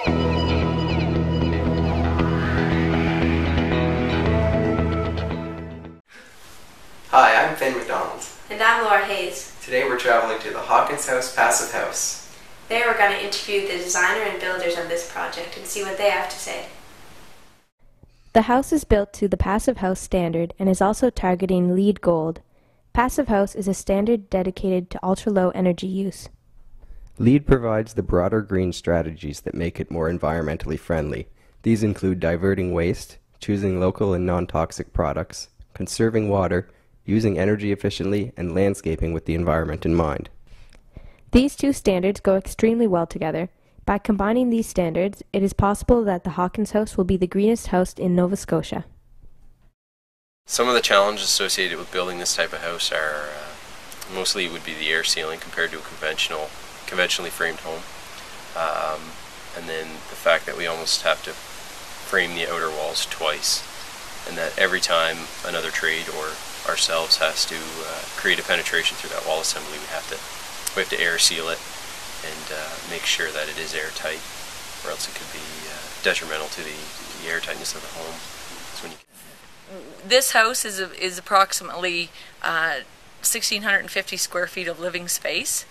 Hi, I'm Finn McDonald. And I'm Laura Hayes. Today we're traveling to the Hawkins House Passive House. There we're going to interview the designer and builders of this project and see what they have to say. The house is built to the Passive House standard and is also targeting LEED Gold. Passive House is a standard dedicated to ultra-low energy use. LEED provides the broader green strategies that make it more environmentally friendly. These include diverting waste, choosing local and non-toxic products, conserving water, using energy efficiently, and landscaping with the environment in mind. These two standards go extremely well together. By combining these standards, it is possible that the Hawkins House will be the greenest house in Nova Scotia. Some of the challenges associated with building this type of house are mostly would be the air sealing compared to a conventionally framed home, and then the fact that we almost have to frame the outer walls twice, and that every time another trade or ourselves has to create a penetration through that wall assembly, we have to air seal it and make sure that it is airtight, or else it could be detrimental to the airtightness of the home. This house is approximately 1,650 square feet of living space,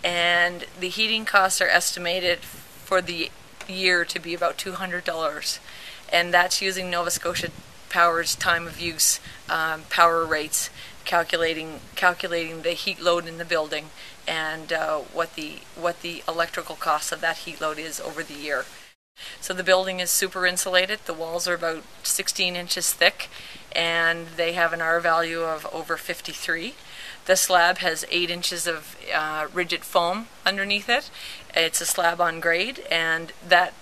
and the heating costs are estimated for the year to be about $200, and that's using Nova Scotia Power's time of use power rates, calculating the heat load in the building and what the electrical cost of that heat load is over the year. So the building is super insulated. The walls are about 16 inches thick, and they have an R value of over 53. The slab has 8 inches of rigid foam underneath it. It's a slab on grade, and that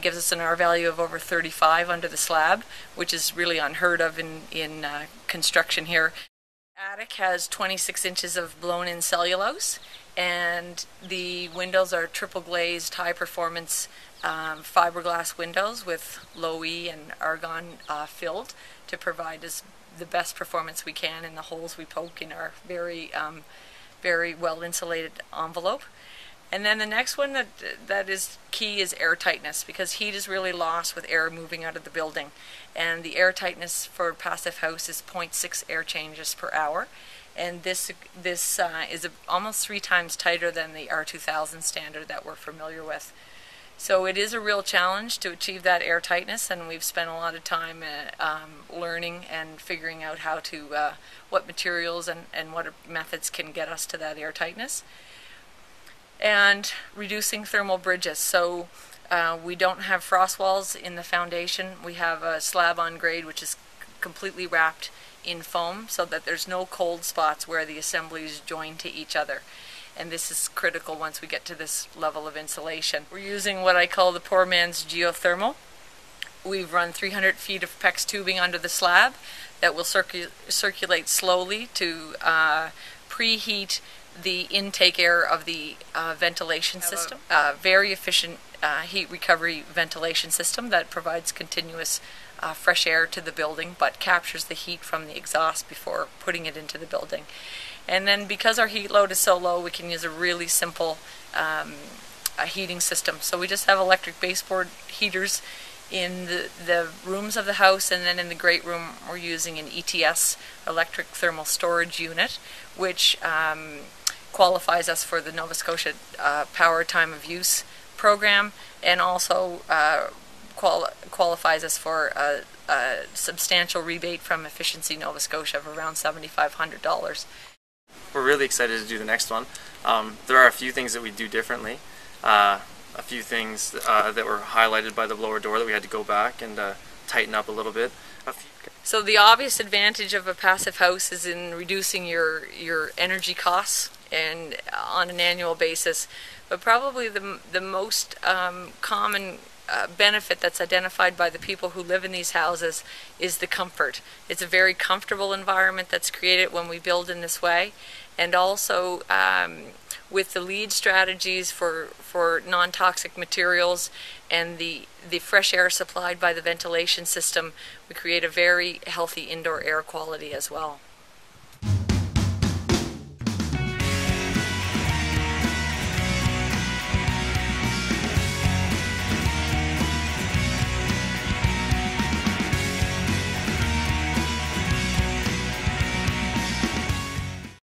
gives us an R value of over 35 under the slab, which is really unheard of in construction here. Attic has 26 inches of blown-in cellulose, and the windows are triple glazed, high-performance fiberglass windows with low E and argon filled to provide us the best performance we can in the holes we poke in our very well insulated envelope. And then the next one that is key is air tightness, because heat is really lost with air moving out of the building, and the air tightness for Passive House is 0.6 air changes per hour, and this is almost 3 times tighter than the R2000 standard that we're familiar with. So it is a real challenge to achieve that air tightness, and we've spent a lot of time learning and figuring out how to what materials and what methods can get us to that air tightness. And reducing thermal bridges. So we don't have frost walls in the foundation. We have a slab on grade which is completely wrapped in foam so that there's no cold spots where the assemblies join to each other. And this is critical once we get to this level of insulation. We're using what I call the poor man's geothermal. We've run 300 feet of PEX tubing under the slab that will circulate slowly to preheat the intake air of the ventilation system. Very efficient heat recovery ventilation system that provides continuous fresh air to the building, but captures the heat from the exhaust before putting it into the building. And then because our heat load is so low, we can use a really simple heating system. So we just have electric baseboard heaters in the rooms of the house, and then in the great room we're using an ETS, electric thermal storage unit, which qualifies us for the Nova Scotia Power Time of Use program, and also qualifies us for a substantial rebate from Efficiency Nova Scotia of around $7,500. We're really excited to do the next one. There are a few things that we do differently, a few things that were highlighted by the blower door that we had to go back and tighten up a little bit. So the obvious advantage of a passive house is in reducing your energy costs and on an annual basis, but probably the most common benefit that's identified by the people who live in these houses is the comfort. It's a very comfortable environment that's created when we build in this way, and also with the LEED strategies for non-toxic materials and the fresh air supplied by the ventilation system, we create a very healthy indoor air quality as well.